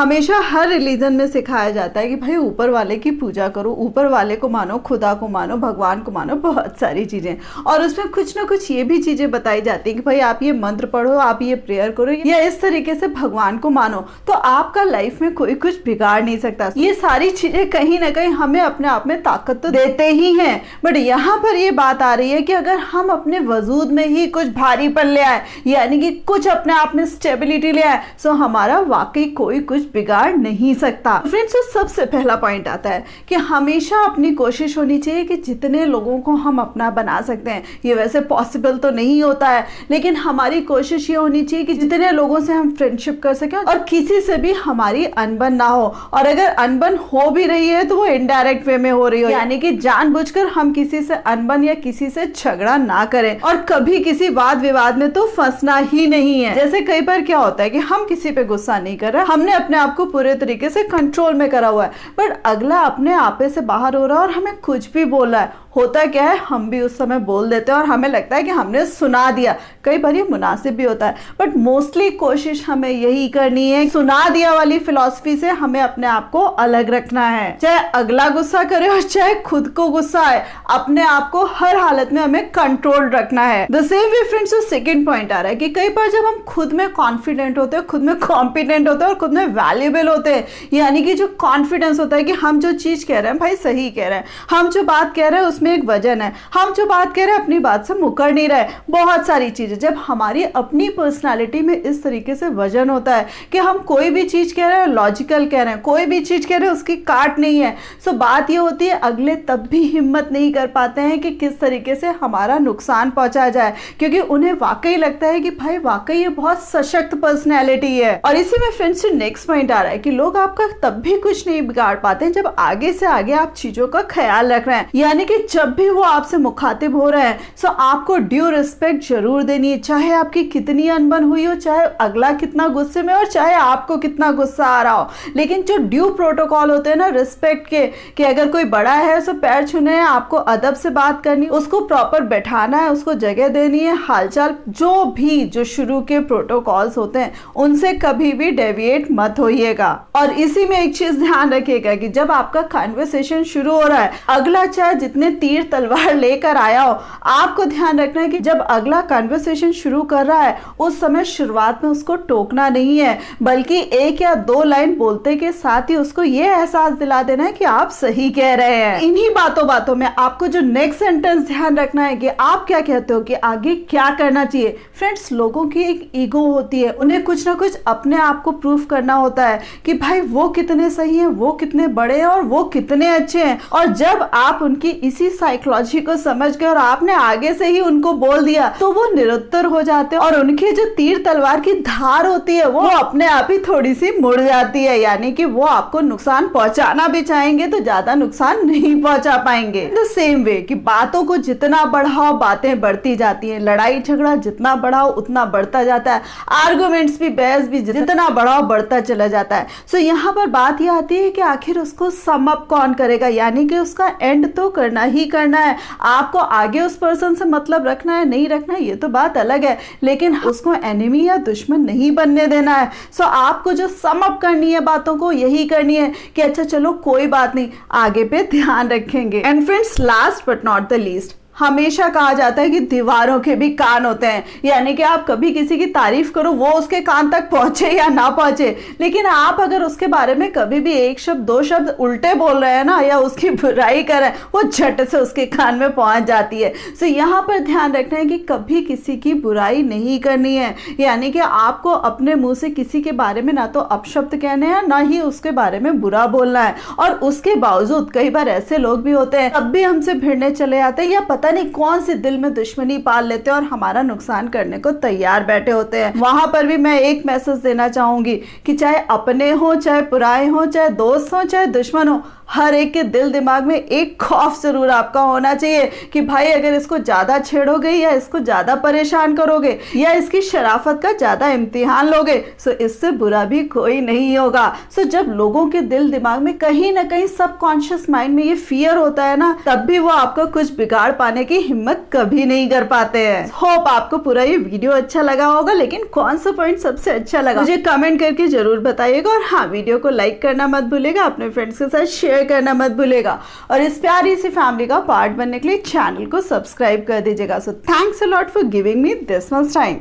हमेशा हर रिलीजन में सिखाया जाता है कि भाई ऊपर वाले की पूजा करो, ऊपर वाले को मानो, खुदा को मानो, भगवान को मानो, बहुत सारी चीजें। और उसमें कुछ ना कुछ ये भी चीजें बताई जाती है कि भाई आप ये मंत्र पढ़ो, आप ये प्रेयर करो, या इस तरीके से भगवान को मानो तो आपका लाइफ में कोई कुछ बिगाड़ नहीं सकता। ये सारी चीजें कहीं ना कहीं हमें अपने आप में ताकत तो देते ही हैं, बट यहाँ पर ये बात आ रही है कि अगर हम अपने वजूद में ही कुछ भारीपन ले आए, यानी कि कुछ अपने आप में स्टेबिलिटी ले आए, तो हमारा वाकई कोई कुछ बिगाड़ नहीं सकता। फ्रेंड्स, सबसे पहला पॉइंट आता है कि हमेशा अपनी कोशिश होनी चाहिए कि जितने लोगों को हम अपना बना सकते हैं, ये वैसे पॉसिबल तो नहीं होता है, लेकिन हमारी कोशिश ये होनी चाहिए कि जितने लोगों से हम फ्रेंडशिप कर सकें और किसी से भी हमारी अनबन ना हो, और अगर अनबन हो भी रही है तो वो इनडायरेक्ट वे में हो रही हो, यानी कि जानबूझकर हम किसी से अनबन या किसी से झगड़ा ना करें, और कभी किसी वाद विवाद में तो फंसना ही नहीं है। जैसे कई बार क्या होता है कि हम किसी पे गुस्सा नहीं कर रहे, हमने अपने आप को पूरे तरीके से कंट्रोल में करा हुआ है, बट अगला अपने आपे से बाहर हो रहा है और हमें कुछ भी बोल रहा है। होता क्या है, हम भी उस समय बोल देते हैं और हमें लगता है कि हमने सुना दिया। कई बार ये मुनासिब भी होता है, बट मोस्टली कोशिश हमें यही करनी है, सुना दिया वाली फिलॉसफी से हमें अपने आप को अलग रखना है। चाहे अगला गुस्सा करे और चाहे खुद को गुस्सा आए, अपने आप को हर हालत में हमें कंट्रोल रखना है। The same way friends, second point आ रहा है कि कई बार जब हम खुद में कॉन्फिडेंट होते हैं, खुद में कॉम्पिटेंट होते हैं और खुद में वैल्यूएबल होते हैं, यानी कि जो कॉन्फिडेंस होता है कि हम जो चीज कह रहे हैं भाई सही कह रहे हैं, हम जो बात कह रहे हैं में एक वजन है, हम जो बात कह रहे हैं अपनी बात से मुकर नहीं रहे, बहुत सारी चीजें। जब हमारी अपनी पर्सनालिटी में इस तरीके से वजन होता है कि हम कोई भी चीज कह रहे हैं लॉजिकल कह रहे हैं, कोई भी चीज कह रहे हैं उसकी काट नहीं है, सो बात ये होती है अगले तब भी हिम्मत नहीं कर पाते हैं कि किस तरीके से हमारा नुकसान पहुंचा जाए, क्योंकि उन्हें वाकई लगता है कि भाई वाकई ये बहुत सशक्त पर्सनैलिटी है। और इसी में फ्रेंड्स नेक्स्ट पॉइंट आ रहा है कि लोग आपका तब भी कुछ नहीं बिगाड़ पाते हैं जब आगे से आगे आप चीजों का ख्याल रख रहे हैं, यानी कि जब भी वो आपसे मुखातिब हो रहे हैं सो आपको ड्यू रिस्पेक्ट जरूर देनी है, चाहे आपकी कितनी अनबन हुई हो, चाहे अगला कितना गुस्से में और चाहे आपको कितना गुस्सा आ रहा हो। लेकिन जो ड्यू प्रोटोकॉल होते हैं ना रिस्पेक्ट के, कि अगर कोई बड़ा है सो पैर छूने हैं, आपको अदब से बात करनी, उसको प्रॉपर बैठाना है, उसको जगह देनी है, हालचाल जो शुरू के प्रोटोकॉल्स होते हैं उनसे कभी भी डेविएट मत होइएगा। और इसी में एक चीज ध्यान रखिएगा कि जब आपका कन्वर्सेशन शुरू हो रहा है, अगला चाहे जितने तीर तलवार लेकर आया हो, आपको ध्यान रखना है कि जब अगला कन्वर्सेशन शुरू कर रहा है उस समय शुरुआत में उसको टोकना नहीं है, बल्कि एक या दो लाइन बोलते के साथ ही उसको ये एहसास दिला देना है कि आप सही कह रहे हैं। इन्हीं बातों में आपको जो नेक्स्ट सेंटेंस ध्यान रखना है कि आप क्या कहते हो कि आगे क्या करना चाहिए। फ्रेंड्स, लोगों की एक ईगो होती है, उन्हें कुछ ना कुछ अपने आप को प्रूफ करना होता है कि भाई वो कितने सही हैं, वो कितने बड़े हैं और वो कितने अच्छे हैं। और जब आप उनकी इसी साइकोलॉजी को समझ गए और आपने आगे से ही उनको बोल दिया तो वो निरुत्तर हो जाते हैं और उनकी जो तीर तलवार की धार होती है वो अपने आप ही थोड़ी सी मुड़ जाती है, यानी कि वो आपको नुकसान पहुंचाना भी चाहेंगे तो ज्यादा नुकसान नहीं पहुंचा पाएंगे। द सेम वे कि बातों को जितना बढ़ाओ बातें बढ़ती जाती हैं, लड़ाई झगड़ा जितना बढ़ाओ उतना बढ़ता जाता है, आर्गुमेंट्स भी बहस भी जितना बढ़ाओ बढ़ता चला जाता है। सो यहाँ पर बात यह आती है कि आखिर उसको सम अप कौन करेगा, यानी कि उसका एंड तो करना ही करना है। आपको आगे उस पर्सन से मतलब रखना है नहीं रखना है ये तो बात अलग है, लेकिन उसको एनिमी या दुश्मन नहीं बनने देना है। सो आपको जो सम अप करनी है बातों को यही करनी है कि अच्छा चलो कोई बात नहीं, आगे पे ध्यान रखेंगे। And friends, last but not the least, हमेशा कहा जाता है कि दीवारों के भी कान होते हैं, यानी कि आप कभी किसी की तारीफ करो वो उसके कान तक पहुंचे या ना पहुंचे, लेकिन आप अगर उसके बारे में कभी भी एक शब्द दो शब्द उल्टे बोल रहे हैं ना या उसकी बुराई कर रहे हैं, वो झट से उसके कान में पहुंच जाती है। सो यहाँ पर ध्यान रखना है कि कभी किसी की बुराई नहीं करनी है, यानी कि आपको अपने मुंह से किसी के बारे में ना तो अपशब्द कहने हैं ना ही उसके बारे में बुरा बोलना है। और उसके बावजूद कई बार ऐसे लोग भी होते हैं तब भी हमसे भिड़ने चले आते हैं या पता नहीं कौन सी दिल में दुश्मनी पाल लेते हैं और हमारा नुकसान करने को तैयार बैठे होते हैं। वहां पर भी मैं एक मैसेज देना चाहूंगी कि चाहे अपने हो चाहे पुराए हो चाहे दोस्त हो चाहे दुश्मन हो, हर एक के दिल दिमाग में एक खौफ जरूर आपका होना चाहिए कि भाई अगर इसको ज्यादा छेड़ोगे या इसको ज्यादा परेशान करोगे या इसकी शराफत का ज्यादा इम्तिहान लोगे, सो इससे बुरा भी कोई नहीं होगा। सो जब लोगों के दिल दिमाग में कहीं ना कहीं सबकॉन्शियस माइंड में ये फियर होता है ना, तब भी वो आपका कुछ बिगाड़ पाने की हिम्मत कभी नहीं कर पाते हैं। होप आपको पूरा ये वीडियो अच्छा लगा होगा, लेकिन कौन सा पॉइंट सबसे अच्छा लगा मुझे कमेंट करके जरूर बताइएगा। और हाँ, वीडियो को लाइक करना मत भूलेगा, अपने फ्रेंड्स के साथ शेयर करना मत भूलेगा और इस प्यारी सी फैमिली का पार्ट बनने के लिए चैनल को सब्सक्राइब कर दीजिएगा। So thanks a lot for giving me this much time.